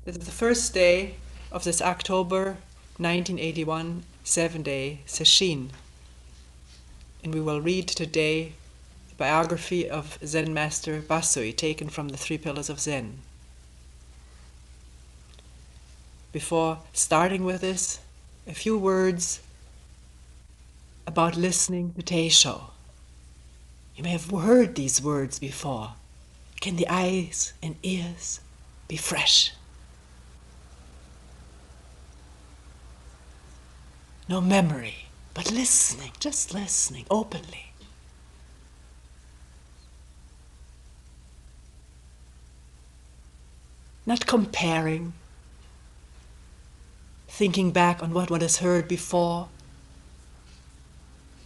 This is the first day of this October 1981 7-day sesshin, and we will read today the biography of Zen Master Basui taken from the Three Pillars of Zen. Before starting with this, a few words about listening to Teisho. You may have heard these words before. Can the eyes and ears be fresh? No memory, but listening, just listening openly. Not comparing, thinking back on what one has heard before.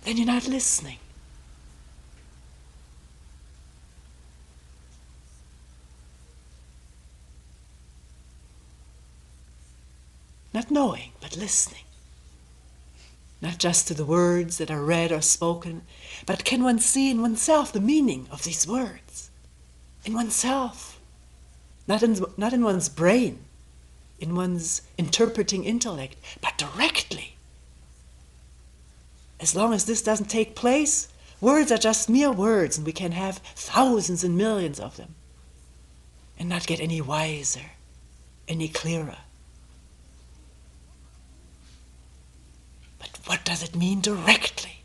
Then you're not listening. Not knowing, but listening. Not just to the words that are read or spoken, but can one see in oneself the meaning of these words? In oneself. Not in one's brain, in one's interpreting intellect, but directly. As long as this doesn't take place, words are just mere words, and we can have thousands and millions of them and not get any wiser, any clearer. But what does it mean directly?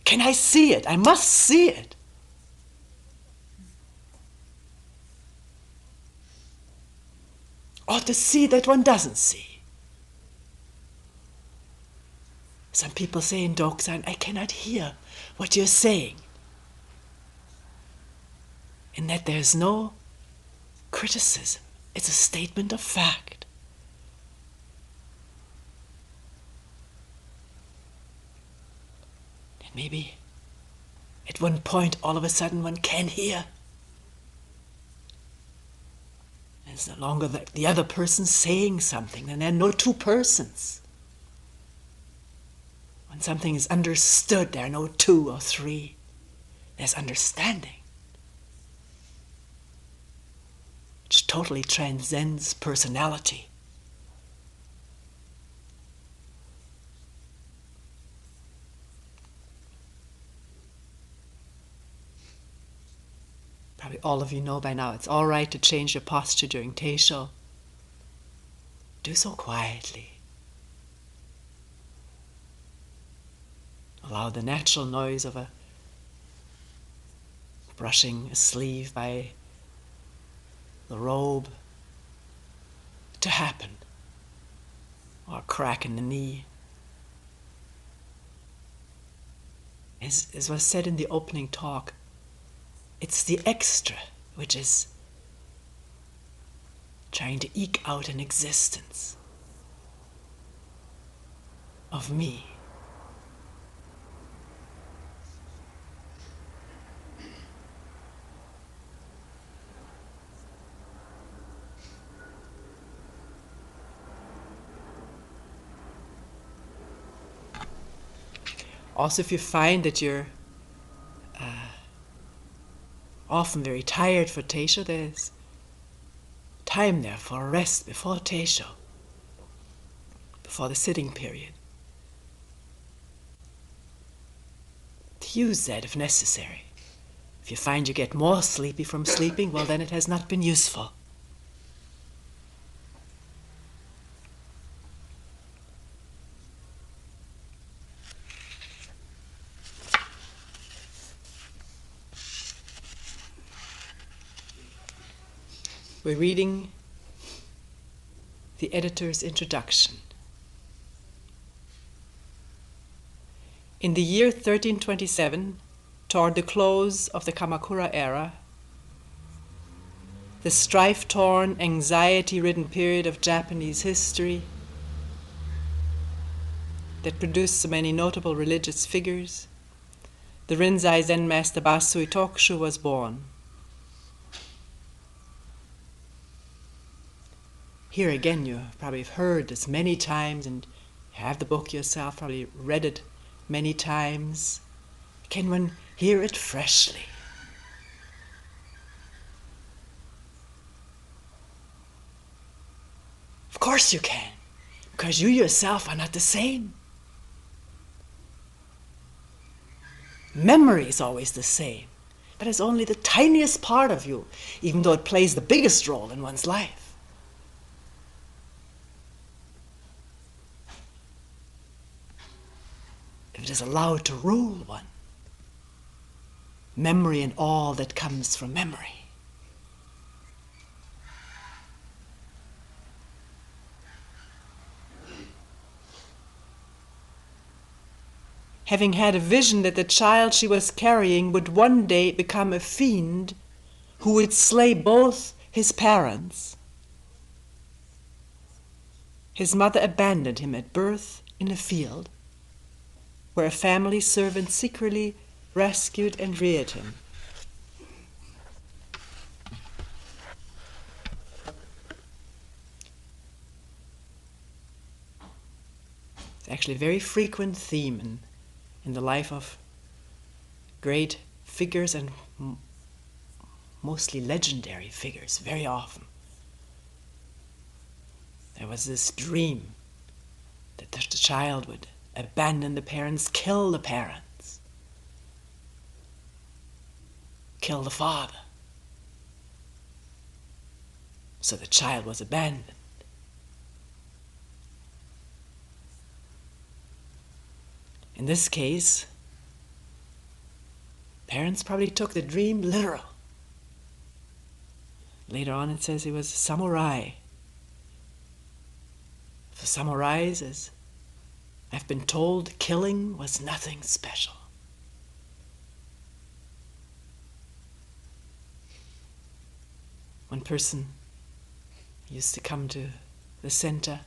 Can I see it? I must see it. Or to see that one doesn't see. Some people say in Doksan, I cannot hear what you're saying. And that there's no criticism. It's a statement of fact. And maybe at one point all of a sudden one can hear. It's no longer the other person saying something, and there are no two persons. When something is understood, there are no two or three. There's understanding, which totally transcends personality. Probably all of you know by now, it's all right to change your posture during Teisho. Do so quietly. Allow the natural noise of a brushing a sleeve by the robe to happen, or a crack in the knee. As was said in the opening talk, it's the extra which is trying to eke out an existence of me. Also, if you find that you're often very tired for Teisho, there's time there for a rest before Teisho, before the sitting period. To use that if necessary. If you find you get more sleepy from sleeping, well, then it has not been useful. We're reading the editor's introduction. In the year 1327, toward the close of the Kamakura era, the strife-torn, anxiety-ridden period of Japanese history that produced so many notable religious figures, the Rinzai Zen Master Basui Tokushu was born. Here again, you probably have heard this many times and have the book yourself, probably read it many times. Can one hear it freshly? Of course you can, because you yourself are not the same. Memory is always the same, but it's only the tiniest part of you, even though it plays the biggest role in one's life. If it is allowed to rule one, memory and all that comes from memory. Having had a vision that the child she was carrying would one day become a fiend who would slay both his parents, his mother abandoned him at birth in a field where a family servant secretly rescued and reared him. It's actually a very frequent theme in the life of great figures and mostly legendary figures, very often. There was this dream that the child would abandon the parents, kill the parents, kill the father. So the child was abandoned. In this case, parents probably took the dream literal. Later on it says he was a samurai. For samurais, as I've been told, killing was nothing special. One person used to come to the center.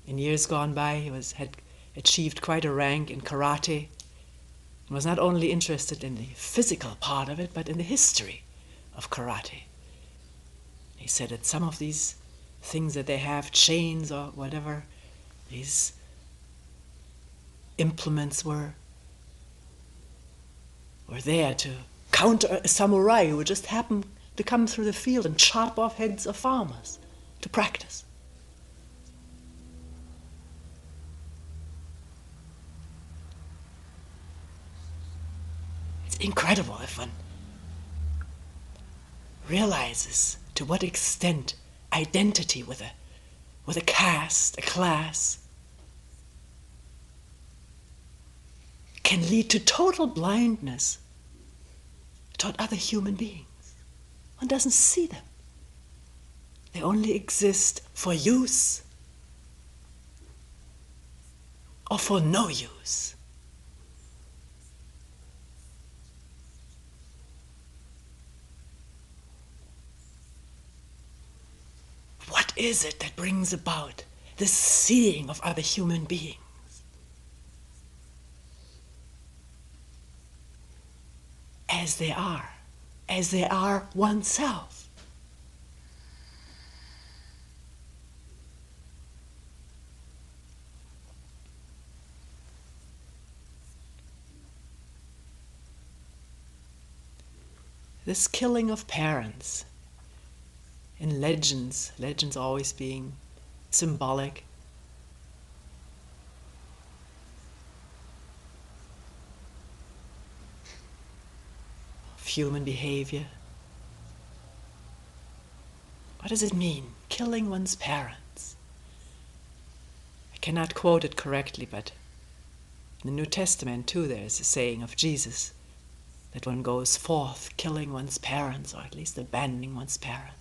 In years gone by, he had achieved quite a rank in karate and was not only interested in the physical part of it, but in the history of karate. He said that some of these things that they have, chains or whatever, these implements were there to counter a samurai who would just happen to come through the field and chop off heads of farmers to practice. It's incredible if one realizes to what extent identity with a caste, a class, can lead to total blindness toward other human beings. One doesn't see them. They only exist for use or for no use. What is it that brings about this seeing of other human beings? As they are oneself. This killing of parents in legends always being symbolic, of human behavior. What does it mean, killing one's parents? I cannot quote it correctly, but in the New Testament too there is a saying of Jesus that one goes forth killing one's parents, or at least abandoning one's parents.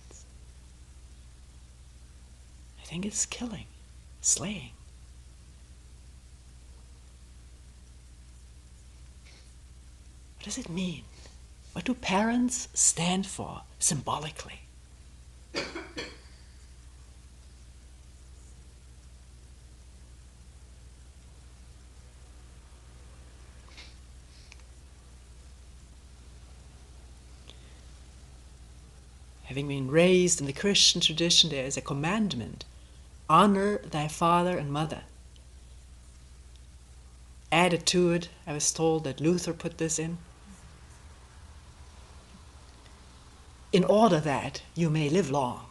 I think it's killing, slaying. What does it mean? What do parents stand for symbolically? Having been raised in the Christian tradition, there is a commandment: honor thy father and mother. Added to it, I was told that Luther put this in order that you may live long,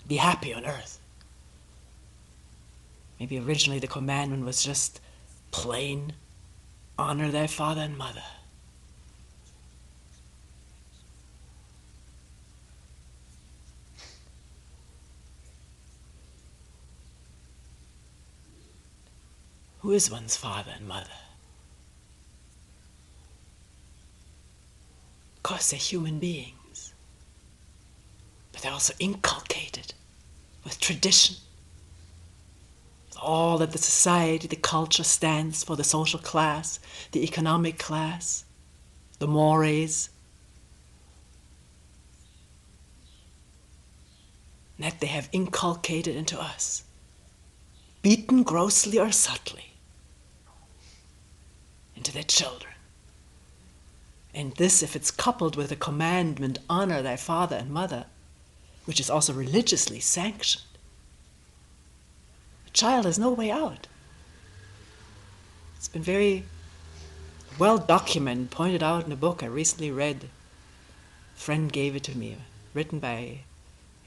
be happy on earth. Maybe originally the commandment was just plain, honor thy father and mother. Who is one's father and mother? Of course, they're human beings, but they're also inculcated with tradition, with all that the society, the culture stands for, the social class, the economic class, the mores, and that they have inculcated into us, beaten grossly or subtly, into their children. And this, if it's coupled with the commandment, honor thy father and mother, which is also religiously sanctioned, the child has no way out. It's been very well documented, pointed out in a book I recently read. A friend gave it to me, written by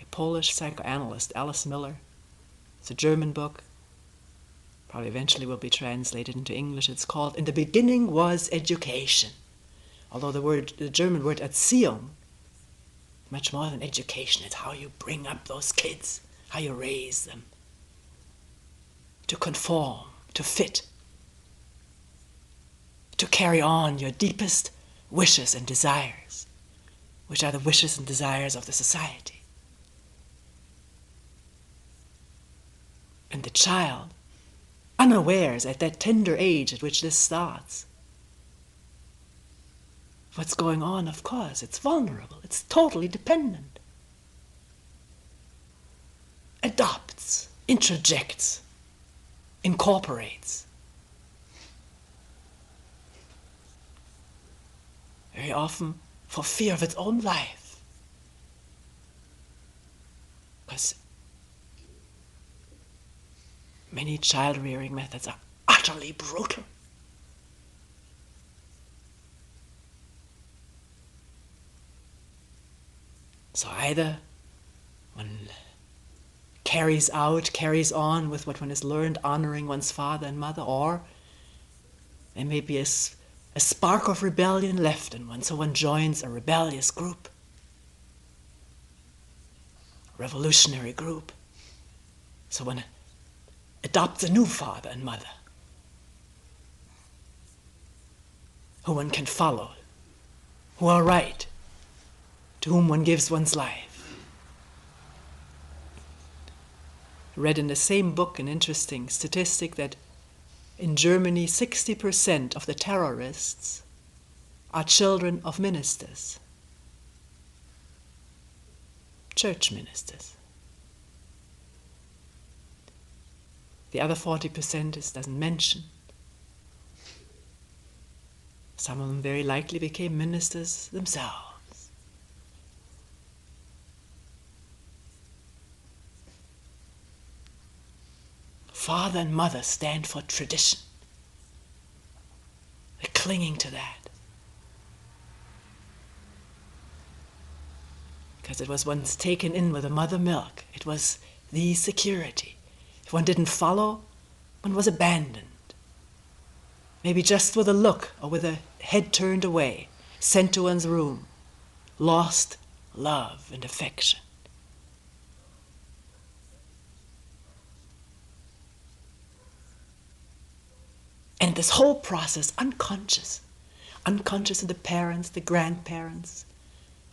a Polish psychoanalyst, Alice Miller. It's a German book. Probably eventually will be translated into English. It's called In the Beginning Was Education. Although the German word Erziehung, much more than education, it's how you bring up those kids, how you raise them to conform, to fit, to carry on your deepest wishes and desires, which are the wishes and desires of the society. And the child, unawares at that tender age at which this starts, what's going on, of course, it's vulnerable, it's totally dependent. Adopts, introjects, incorporates. Very often for fear of its own life. Because many child-rearing methods are utterly brutal. So either one carries on with what one has learned, honoring one's father and mother, or there may be a spark of rebellion left in one, so one joins a rebellious group, a revolutionary group. So one adopts a new father and mother who one can follow, who are right, to whom one gives one's life. I read in the same book an interesting statistic that in Germany 60% of the terrorists are children of ministers, church ministers. The other 40% doesn't mention. Some of them very likely became ministers themselves. Father and mother stand for tradition. They're clinging to that. Because it was once taken in with the mother milk. It was the security. If one didn't follow, one was abandoned. Maybe just with a look or with a head turned away, sent to one's room, lost love and affection. And this whole process, unconscious in the parents, the grandparents,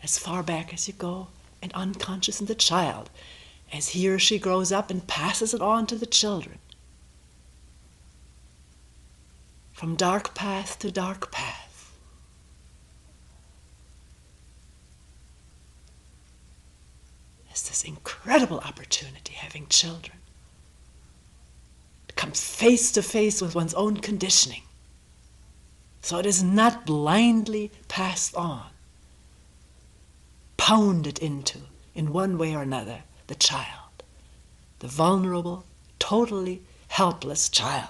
as far back as you go, and unconscious in the child, as he or she grows up and passes it on to the children. From dark path to dark path. There's this incredible opportunity having children. Come face to face with one's own conditioning. So it is not blindly passed on, pounded into, in one way or another, the child, the vulnerable, totally helpless child.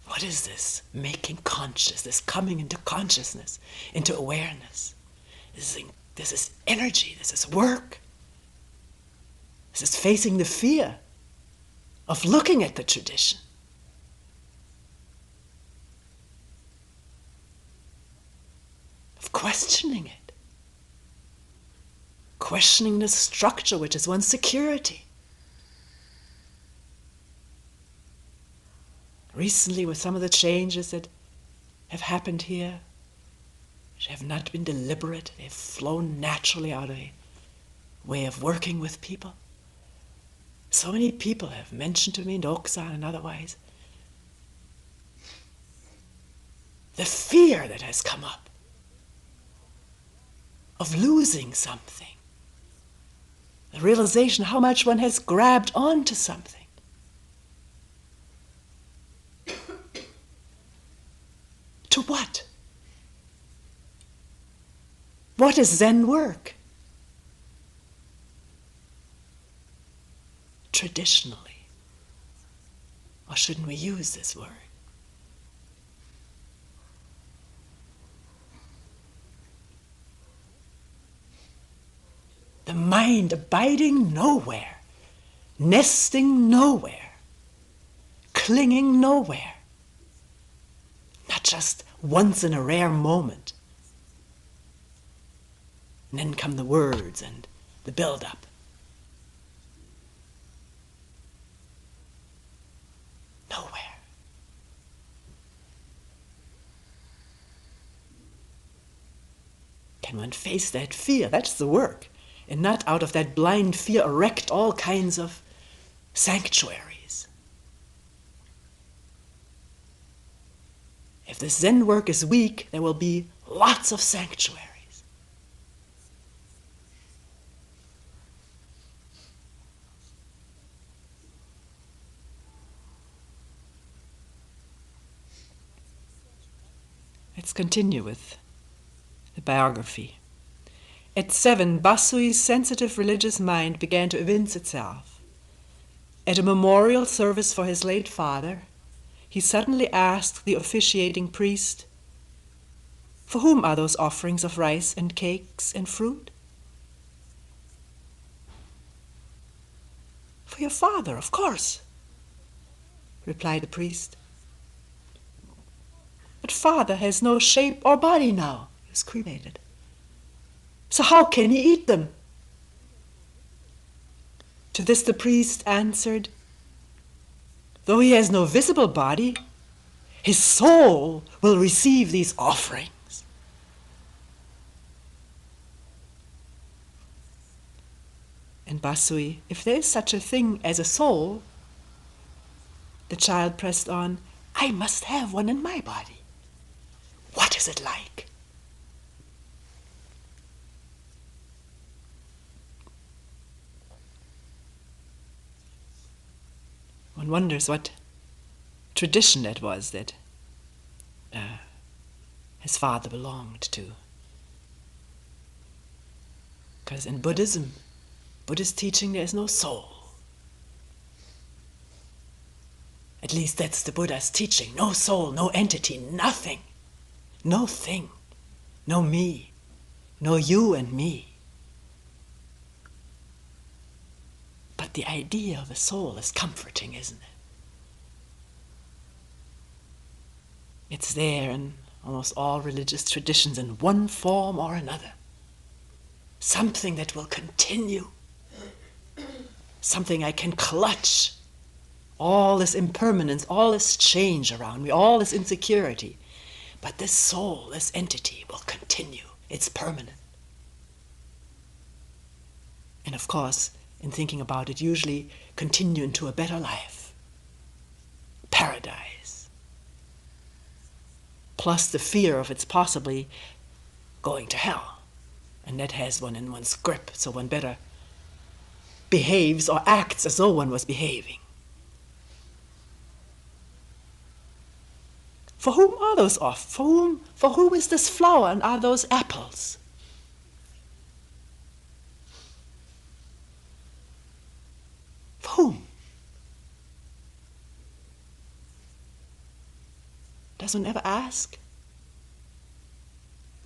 What is this making conscious, this coming into consciousness, into awareness? This is energy, this is work. This is facing the fear of looking at the tradition. Of questioning it. Questioning the structure which is one's security. Recently, with some of the changes that have happened here, which have not been deliberate, they've flown naturally out of a way of working with people. So many people have mentioned to me in Doksan and otherwise the fear that has come up of losing something. The realization how much one has grabbed onto something. To what? What is Zen work? Traditionally. Or shouldn't we use this word? The mind abiding nowhere, nesting nowhere, clinging nowhere. Not just once in a rare moment. And then come the words and the build-up. Nowhere. Can one face that fear? That's the work. And not out of that blind fear erect all kinds of sanctuaries. If the Zen work is weak, there will be lots of sanctuaries. Let's continue with the biography. At 7, Basui's sensitive religious mind began to evince itself. At a memorial service for his late father, he suddenly asked the officiating priest, "For whom are those offerings of rice and cakes and fruit?" "For your father, of course," replied the priest. "But father has no shape or body now. He was cremated. So how can he eat them?" To this the priest answered, "Though he has no visible body, his soul will receive these offerings." And Basui, "If there is such a thing as a soul," the child pressed on, "I must have one in my body. What is it like?" One wonders what tradition that was that his father belonged to. Because in Buddhism, Buddhist teaching, there is no soul. At least that's the Buddha's teaching. No soul, no entity, nothing. No thing. No me. No you and me. But the idea of a soul is comforting, isn't it? It's there in almost all religious traditions in one form or another. Something that will continue. Something I can clutch. All this impermanence, all this change around me, all this insecurity. But this soul, this entity will continue. It's permanent. And of course, in thinking about it, usually continue into a better life. Paradise. Plus the fear of it's possibly going to hell. And that has one in one's grip, so one better behaves or acts as though one was behaving. For whom are those off? For whom is this flower and are those apples? For whom? Does one ever ask?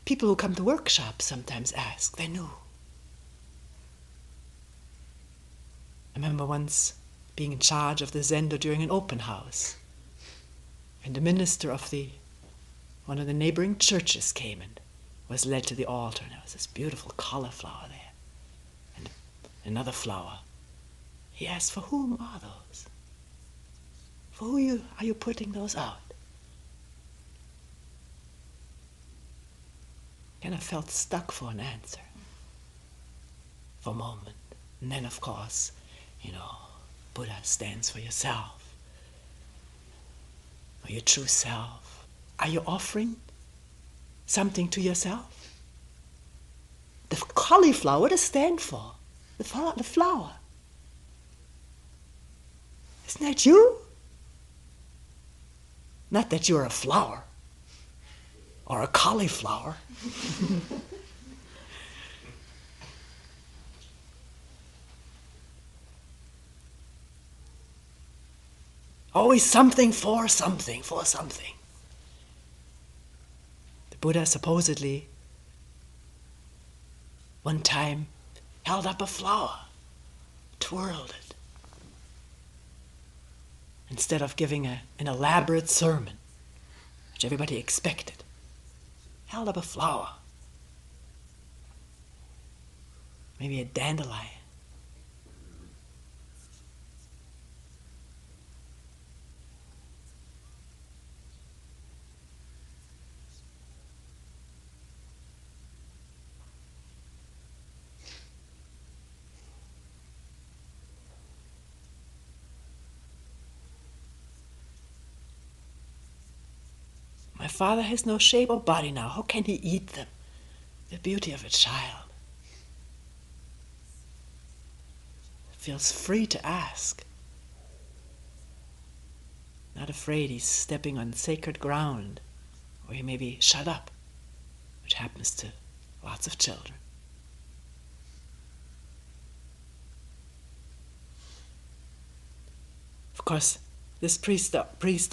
People who come to workshops sometimes ask. They know. I remember once being in charge of the zendo during an open house, and the minister of one of the neighboring churches came and was led to the altar, and there was this beautiful cauliflower there, and another flower. He asked, "For whom are those? For who are you putting those out?" And I felt stuck for an answer for a moment. And then, of course, Buddha stands for yourself, or your true self. Are you offering something to yourself? The cauliflower, what does it stand for? The flower. Isn't that you? Not that you're a flower or a cauliflower. Always something for something, for something. The Buddha supposedly one time held up a flower, twirled it, instead of giving an elaborate sermon, which everybody expected. Held up a flower, maybe a dandelion. My father has no shape or body now. How can he eat them? The beauty of a child. Feels free to ask. Not afraid he's stepping on sacred ground, or he may be shut up, which happens to lots of children. Of course, this priest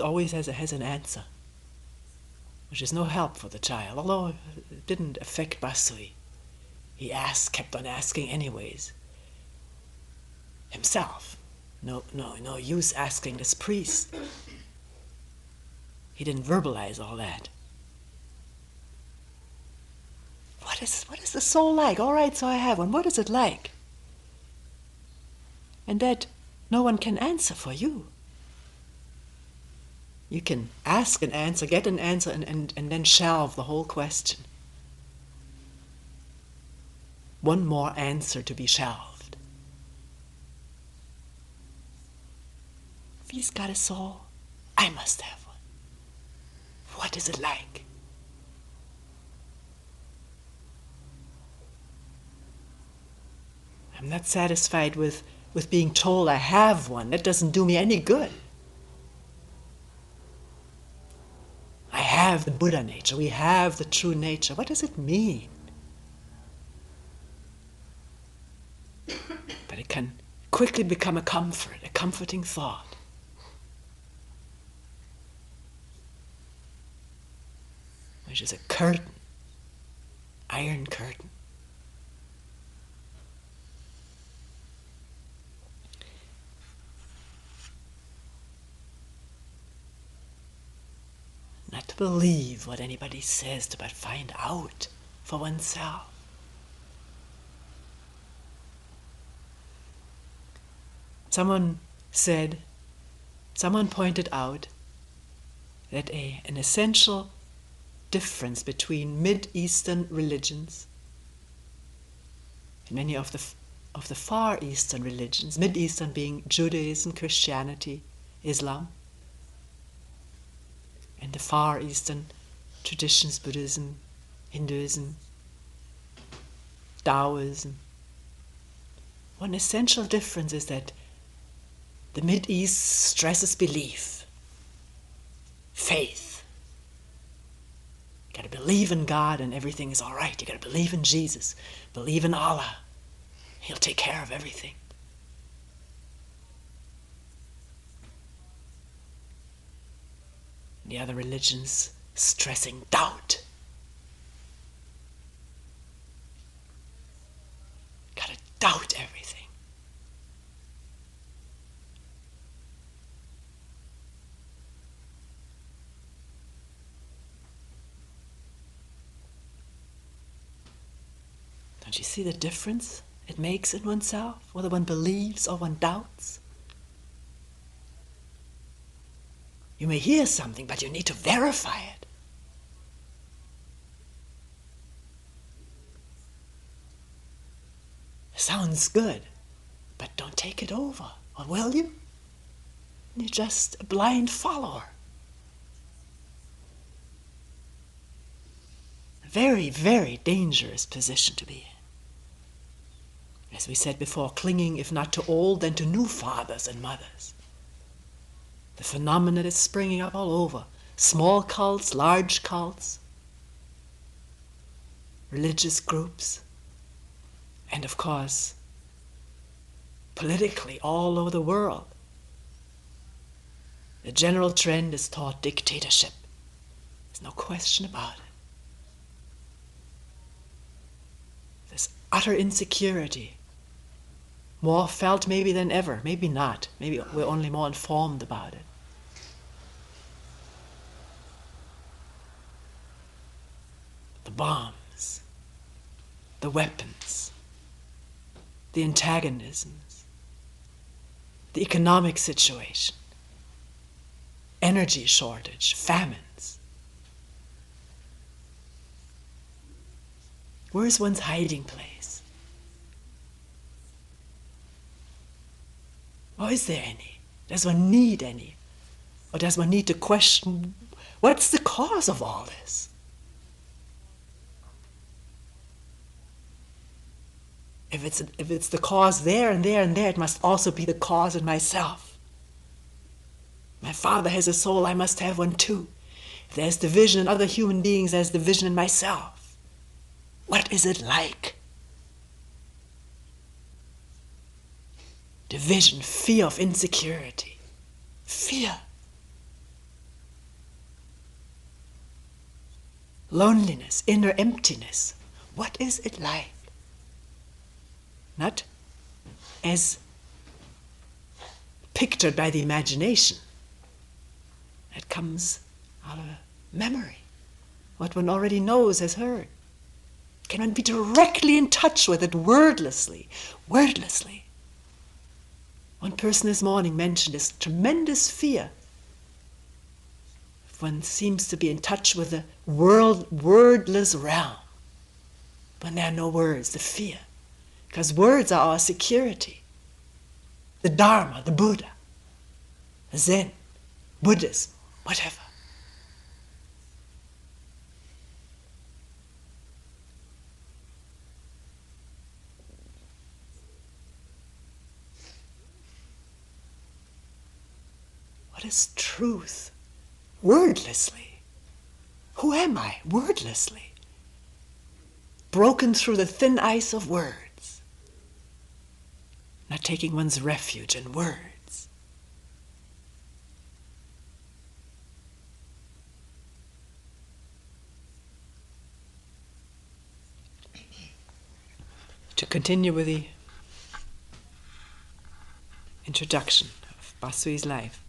always has an answer, which is no help for the child, although it didn't affect Basui. He kept on asking anyways. Himself. No use asking this priest. He didn't verbalize all that. What is the soul like? All right, so I have one. What is it like? And that no one can answer for you. You can ask an answer, get an answer, and then shelve the whole question. One more answer to be shelved. If he's got a soul, I must have one. What is it like? I'm not satisfied with being told I have one. That doesn't do me any good. I have the Buddha nature. We have the true nature. What does it mean? But it can quickly become a comfort, a comforting thought. Which is a curtain, iron curtain. Not to believe what anybody says, but find out for oneself. Someone pointed out that an essential difference between Mid-Eastern religions and many of the Far Eastern religions, Mid-Eastern being Judaism, Christianity, Islam, and the Far Eastern traditions, Buddhism, Hinduism, Taoism. One essential difference is that the Mid-East stresses belief, faith. You gotta believe in God and everything is all right. You gotta believe in Jesus, believe in Allah. He'll take care of everything. The other religions stressing doubt. Gotta doubt everything. Don't you see the difference it makes in oneself, whether one believes or one doubts? You may hear something, but you need to verify it. Sounds good, but don't take it over, or will you? You're just a blind follower. A very, very dangerous position to be in. As we said before, clinging, if not to old, then to new fathers and mothers. The phenomenon is springing up all over. Small cults, large cults, religious groups, and of course, politically all over the world. The general trend is toward dictatorship. There's no question about it. This utter insecurity, more felt maybe than ever, maybe not. Maybe we're only more informed about it. The bombs, the weapons, the antagonisms, the economic situation, energy shortage, famines. Where is one's hiding place? Or is there any? Does one need any? Or does one need to question, what's the cause of all this? If it's the cause there and there and there, it must also be the cause in myself. My father has a soul, I must have one too. If there's division in other human beings, there's division in myself. What is it like? Division, fear of insecurity, fear. Loneliness, inner emptiness. What is it like? Not as pictured by the imagination. It comes out of memory, what one already knows, has heard. Can one be directly in touch with it wordlessly? Wordlessly. One person this morning mentioned this tremendous fear. If one seems to be in touch with the wordless realm, when there are no words, the fear. Because words are our security. The Dharma, the Buddha, Zen, Buddhism, whatever. What is truth? Wordlessly. Who am I? Wordlessly. Broken through the thin ice of words. Not taking one's refuge in words. To continue with the introduction of Basui's life.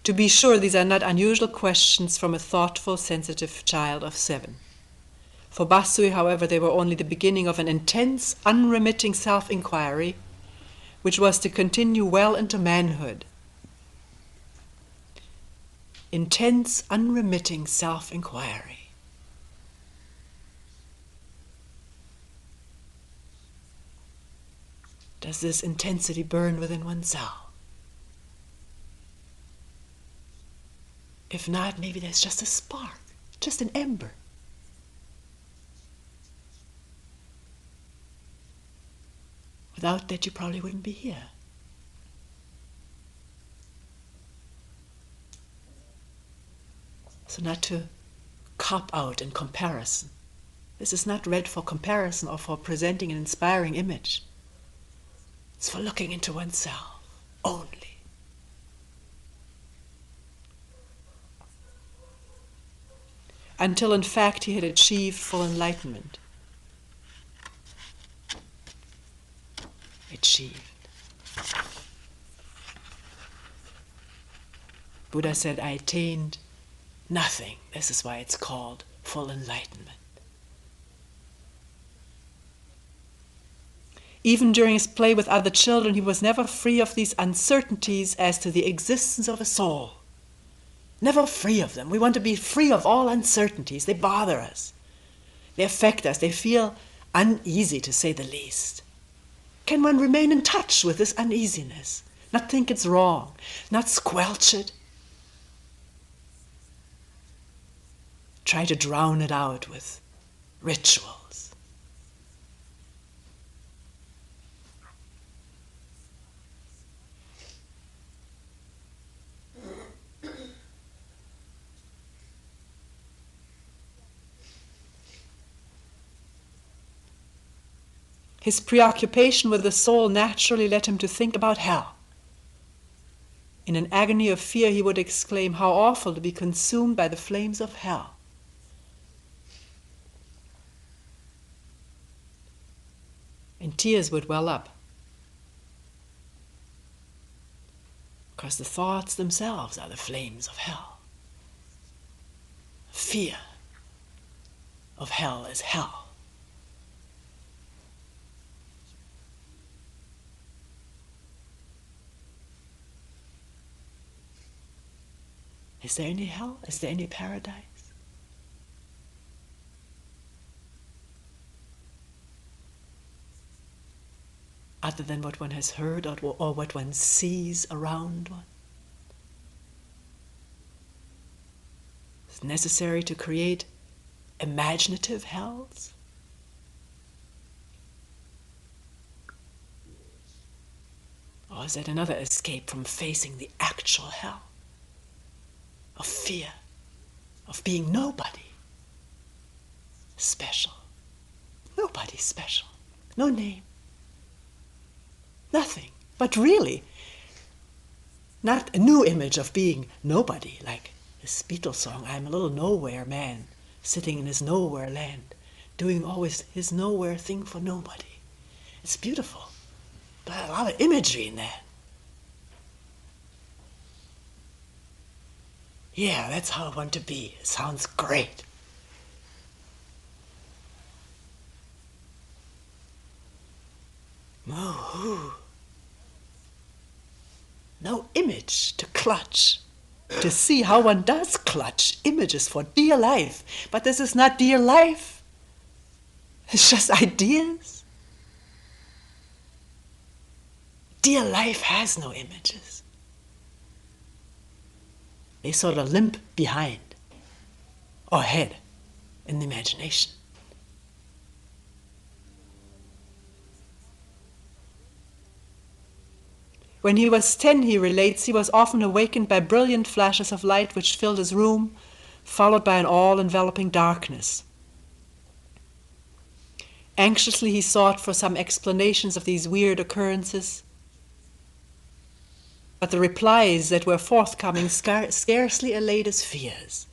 To be sure, these are not unusual questions from a thoughtful, sensitive child of 7. For Basui, however, they were only the beginning of an intense, unremitting self-inquiry, which was to continue well into manhood. Intense, unremitting self-inquiry. Does this intensity burn within oneself? If not, maybe there's just a spark, just an ember. Without that, you probably wouldn't be here. So not to cop out in comparison. This is not read for comparison or for presenting an inspiring image. It's for looking into oneself only. Until in fact he had achieved full enlightenment. Achieved. Buddha said, I attained Nothing. This is why it's called full enlightenment. Even during his play with other children, he was never free of these uncertainties as to the existence of a soul. Never free of them. We want to be free of all uncertainties. They bother us. They affect us. They feel uneasy, to say the least. Can one remain in touch with this uneasiness? Not think it's wrong, not squelch it. Try to drown it out with rituals. His preoccupation with the soul naturally led him to think about hell. In an agony of fear, he would exclaim, "How awful to be consumed by the flames of hell." And tears would well up, because the thoughts themselves are the flames of hell. Fear of hell is hell. Is there any hell? Is there any paradise? Other than what one has heard or what one sees around one? It's necessary to create imaginative hells? Or is that another escape from facing the actual hell? Of fear, of being nobody special. Nobody special. No name. Nothing. But really, not a new image of being nobody, like this Beatles song, "I'm a little nowhere man, sitting in his nowhere land, doing always his nowhere thing for nobody." It's beautiful, but a lot of imagery in that. Yeah, that's how I want to be. It sounds great. No image to clutch, to see how one does clutch images for dear life. But this is not dear life. It's just ideas. Dear life has no images. They sort of limp behind or ahead in the imagination. When he was 10, he relates, he was often awakened by brilliant flashes of light which filled his room, followed by an all-enveloping darkness. Anxiously he sought for some explanations of these weird occurrences, but the replies that were forthcoming scarcely allayed his fears.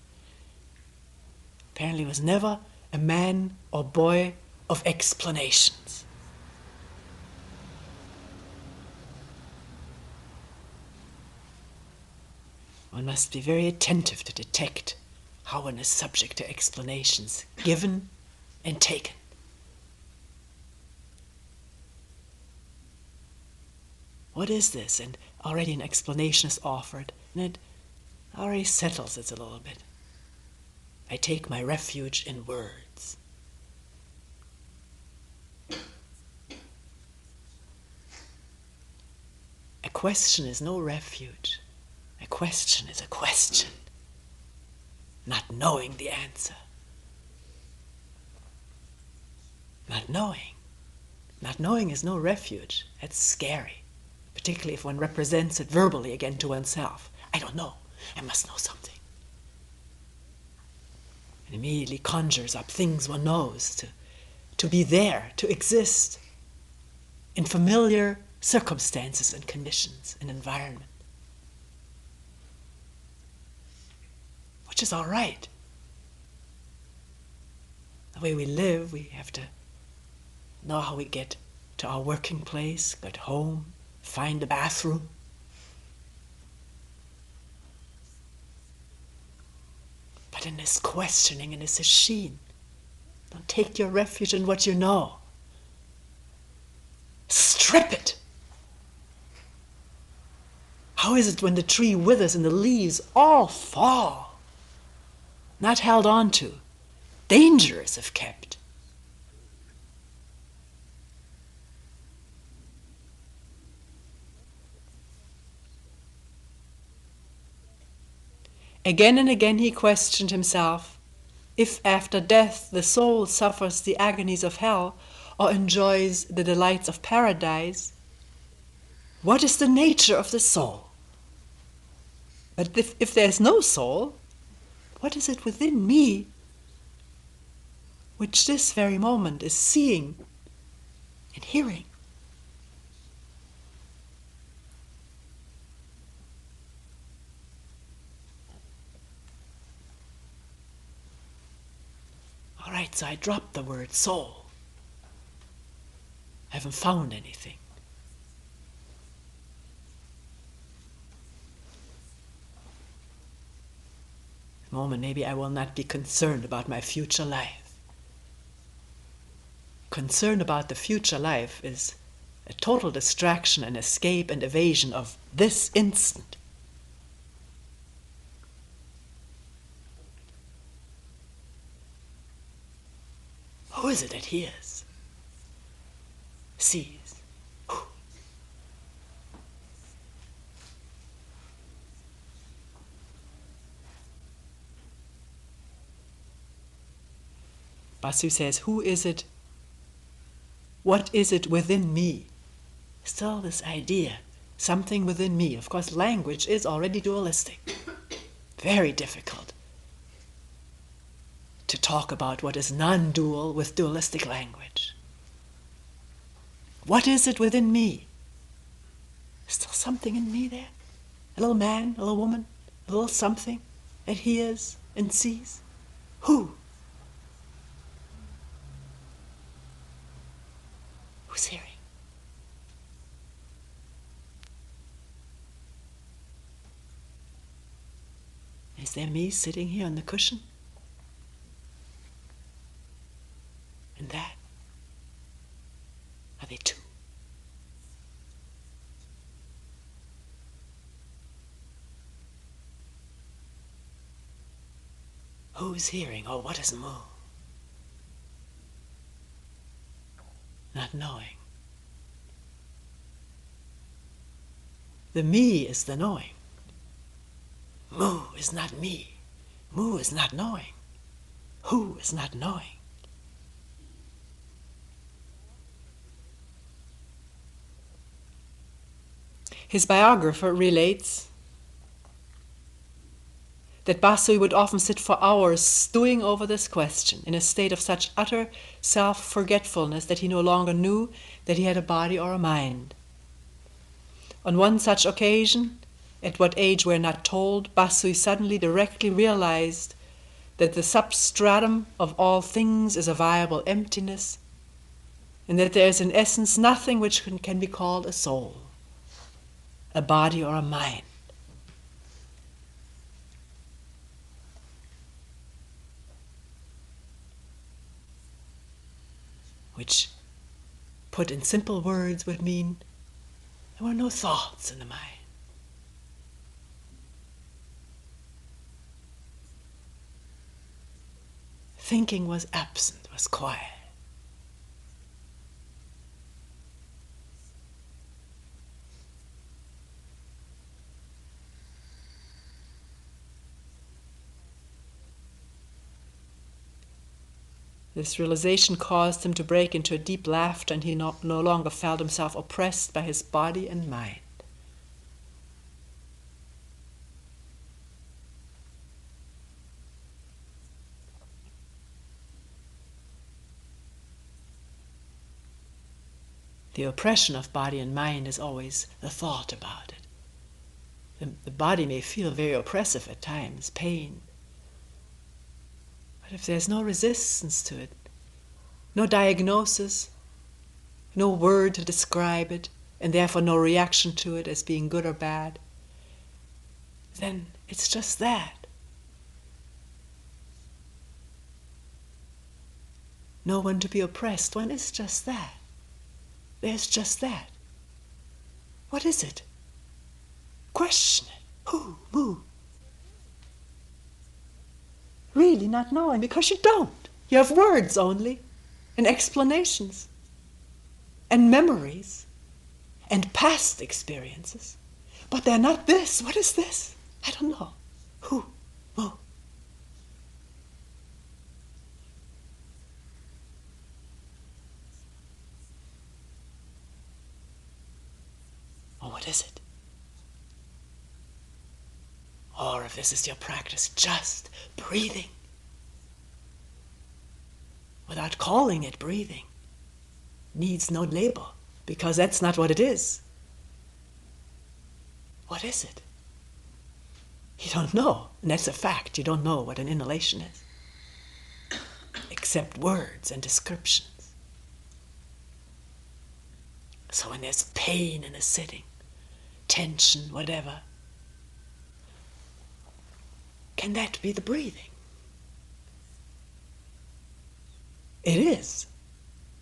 Apparently he was never a man or boy of explanations. One must be very attentive to detect how one is subject to explanations, given and taken. What is this? And already an explanation is offered, and it already settles it a little bit. I take my refuge in words. A question is no refuge. A question is a question, not knowing the answer. Not knowing. Not knowing is no refuge. That's scary. Particularly if one represents it verbally again to oneself. I don't know. I must know something. And immediately conjures up things one knows to be there, to exist in familiar circumstances and conditions and environment. Which is all right. The way we live, we have to know how we get to our working place, get home, find a bathroom. Not in this questioning and this sheen. Don't take your refuge in what you know. Strip it. How is it when the tree withers and the leaves all fall? Not held on to, dangerous if kept. Again and again he questioned himself if after death the soul suffers the agonies of hell or enjoys the delights of paradise. What is the nature of the soul? But if there's no soul, what is it within me which this very moment is seeing and hearing? All right, so I dropped the word soul. I haven't found anything. Moment, maybe I will not be concerned about my future life. Concern about the future life is a total distraction and escape and evasion of this instant. Who is it that hears, sees? Basu says, who is it? What is it within me? Still this idea, something within me. Of course, language is already dualistic. Very difficult to talk about what is non-dual with dualistic language. What is it within me? Still something in me there? A little man, a little woman, a little something that hears and sees? Who? Who's hearing? Is there me sitting here on the cushion? And that? Are they two? Who's hearing? Oh, what is moo? Not knowing. The me is the knowing. Moo is not me. Moo is not knowing. Who is not knowing. His biographer relates that Basu would often sit for hours stewing over this question in a state of such utter self-forgetfulness that he no longer knew that he had a body or a mind. On one such occasion, at what age we're not told, Basu suddenly directly realized that the substratum of all things is a viable emptiness, and that there is in essence nothing which can be called a soul, a body or a mind. Which, put in simple words, would mean there were no thoughts in the mind. Thinking was absent, was quiet. This realization caused him to break into a deep laughter, and he no longer felt himself oppressed by his body and mind. The oppression of body and mind is always the thought about it. The body may feel very oppressive at times, pain. But if there's no resistance to it, no diagnosis, no word to describe it, and therefore no reaction to it as being good or bad, then it's just that. no one to be oppressed. One is just that. There's just that. What is it? Question it. Who? Who? Really not knowing, because you don't. You have words only, and explanations, and memories, and past experiences. But they're not this. What is this? I don't know. Who? Who? Oh, what is it? Or if this is your practice, just breathing. Without calling it breathing. Needs no label, because that's not what it is. What is it? You don't know, and that's a fact. You don't know what an inhalation is, except words and descriptions. So when there's pain in a sitting, tension, whatever, can that be the breathing? It is,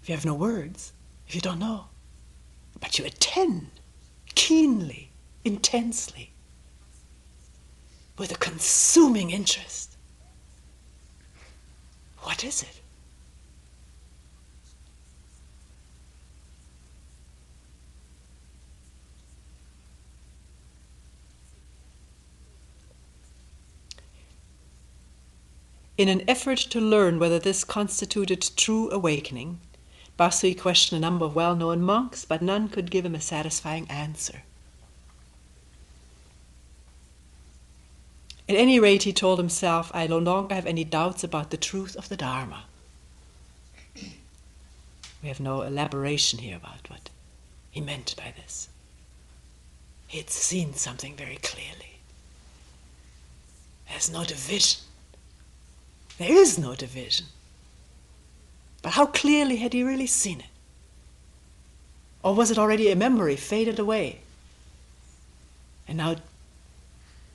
if you have no words, if you don't know. But you attend keenly, intensely, with a consuming interest. What is it? In an effort to learn whether this constituted true awakening, Basui questioned a number of well-known monks, but none could give him a satisfying answer. At any rate, he told himself, I no longer have any doubts about the truth of the Dharma. We have no elaboration here about what he meant by this. He had seen something very clearly. There's no division. There is no division. But how clearly had he really seen it? Or was it already a memory faded away? And now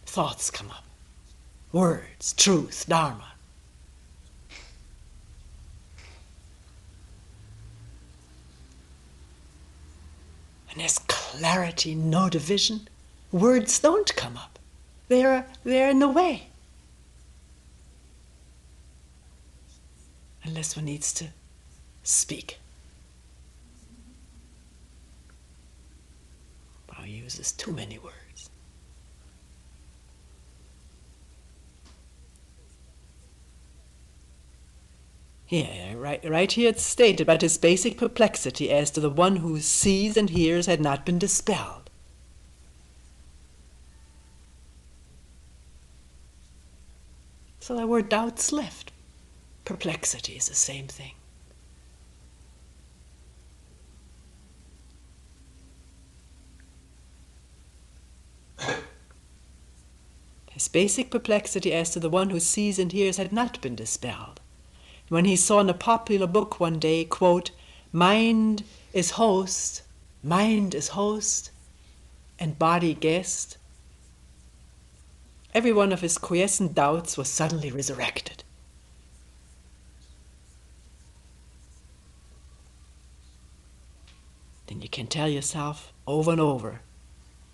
thoughts come up. Words, truth, Dharma. And there's clarity, no division. Words don't come up. They're in the way. Unless one needs to speak. One uses too many words. Yeah, right here it's stated, but his basic perplexity as to the one who sees and hears had not been dispelled. So there were doubts left. Perplexity is the same thing. His basic perplexity as to the one who sees and hears had not been dispelled. When he saw in a popular book one day, quote, mind is host, and body guest, every one of his quiescent doubts was suddenly resurrected. Then you can tell yourself over and over,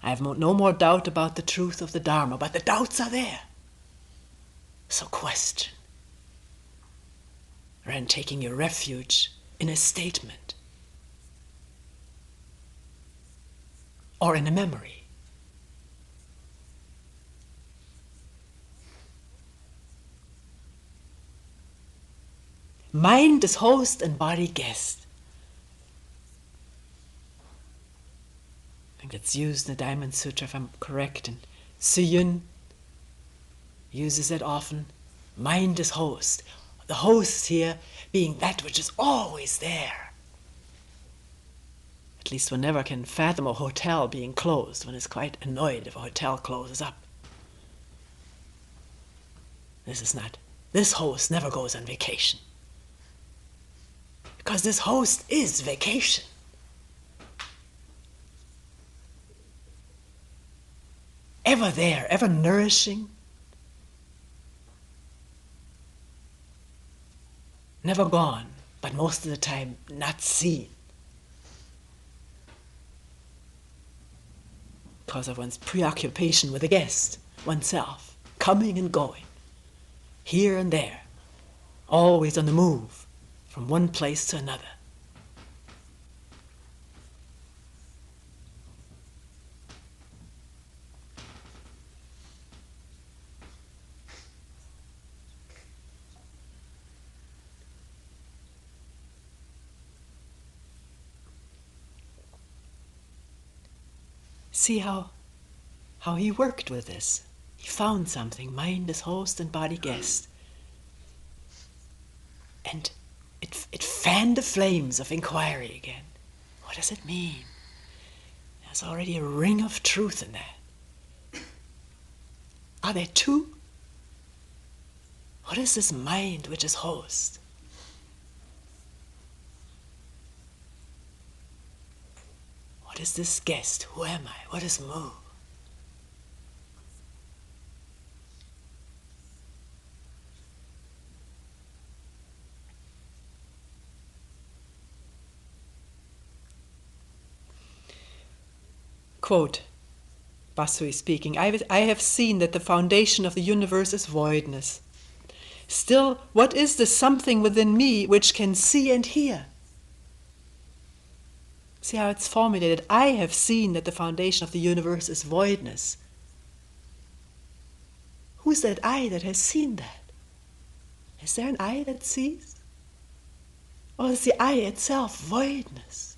I have no more doubt about the truth of the Dharma, but the doubts are there. So question. Rather than taking your refuge in a statement or in a memory. Mind is host and body guest. I think it's used in the Diamond Sutra, if I'm correct, and Suyun uses it often. Mind is host. The host here being that which is always there. At least one never can fathom a hotel being closed. One is quite annoyed if a hotel closes up. This host never goes on vacation. Because this host is vacation. Ever there, ever nourishing. Never gone, but most of the time not seen, because of one's preoccupation with the guest, oneself, coming and going, here and there, always on the move, from one place to another. See how he worked with this. He found something, mind as host and body guest. And it fanned the flames of inquiry again. What does it mean? There's already a ring of truth in that. Are there two? What is this mind which is host? What is this guest? Who am I? What is Mu? Quote, Basui speaking, I have seen that the foundation of the universe is voidness. Still, what is the something within me which can see and hear? See how it's formulated. I have seen that the foundation of the universe is voidness. Who's that I that has seen that? Is there an I that sees? Or is the I itself voidness?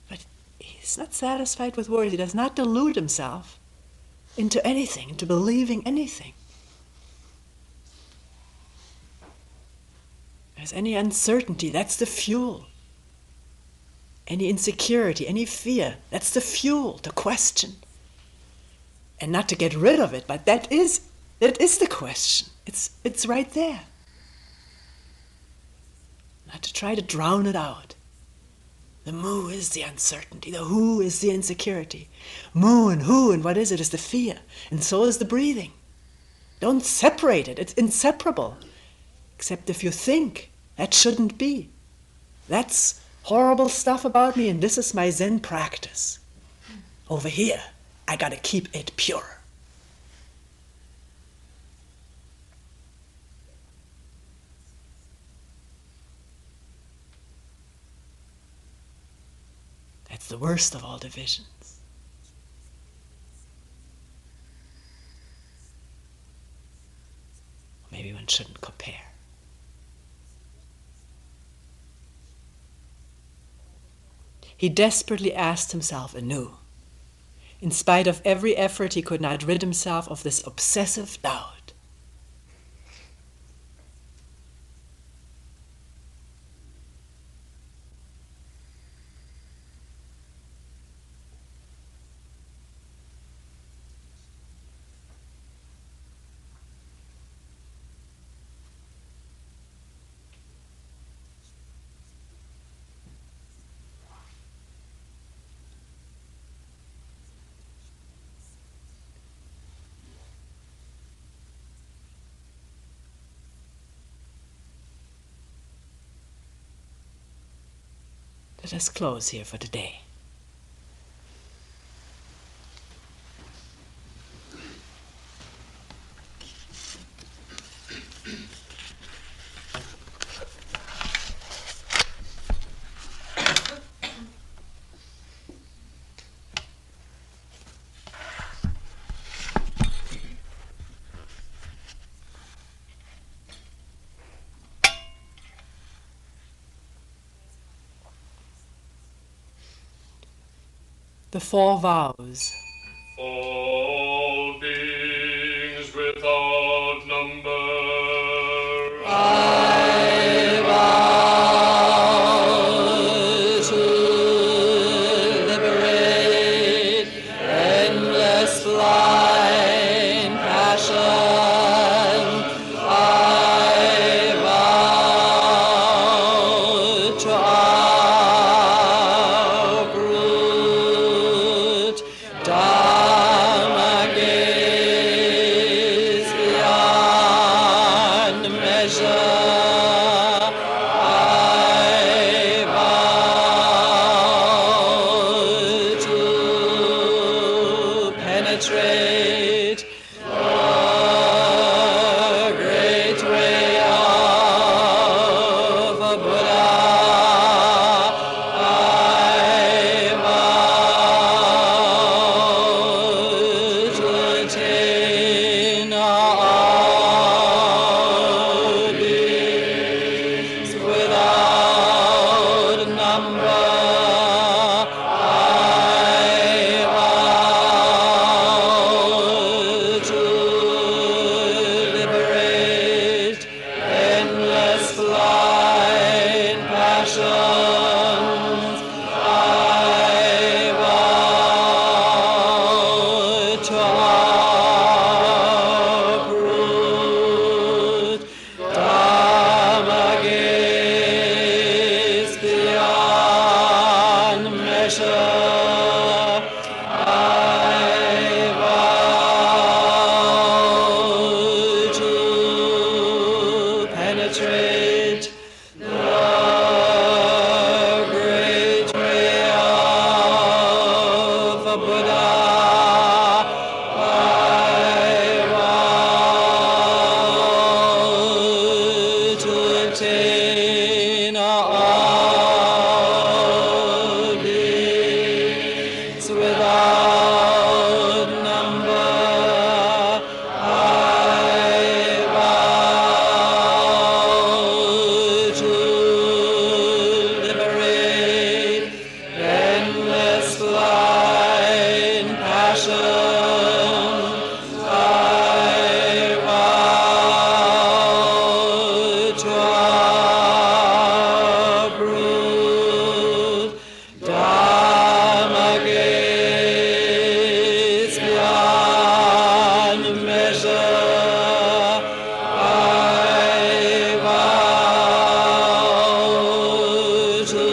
But he's not satisfied with words. He does not delude himself into anything, into believing anything. There's any uncertainty, that's the fuel. Any insecurity, any fear, that's the fuel to question. And not to get rid of it, but that is the question. It's right there. Not to try to drown it out. The Mu is the uncertainty, the Who is the insecurity. Mu and Who and what is it is the fear, and so is the breathing. Don't separate it, it's inseparable. Except if you think, that shouldn't be. That's horrible stuff about me, and this is my Zen practice. Over here, I gotta keep it pure. That's the worst of all divisions. Maybe one shouldn't compare. He desperately asked himself anew. In spite of every effort, he could not rid himself of this obsessive doubt. Let us close here for today. The four vows. All beings without number, I vow to liberate endless blind passion. I vow to uproot Dharma penetrate the great way of a Buddha. I want to attain all these without number. I want to liberate endless blind passion. I want to uproot Dharma gates beyond measure. I vow to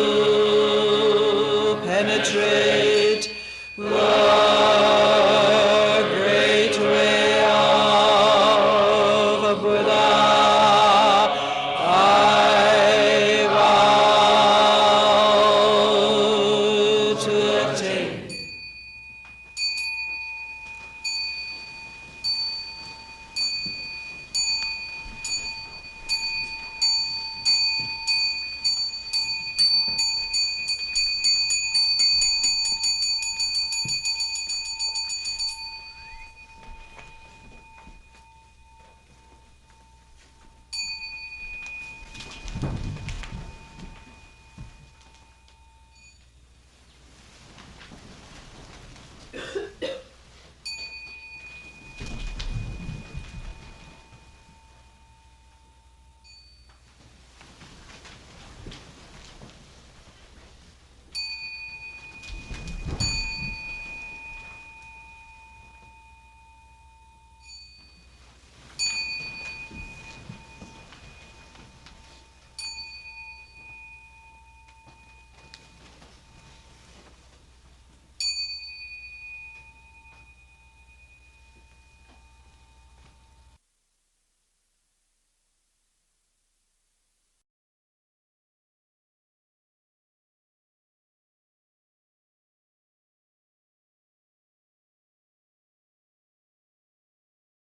penetrate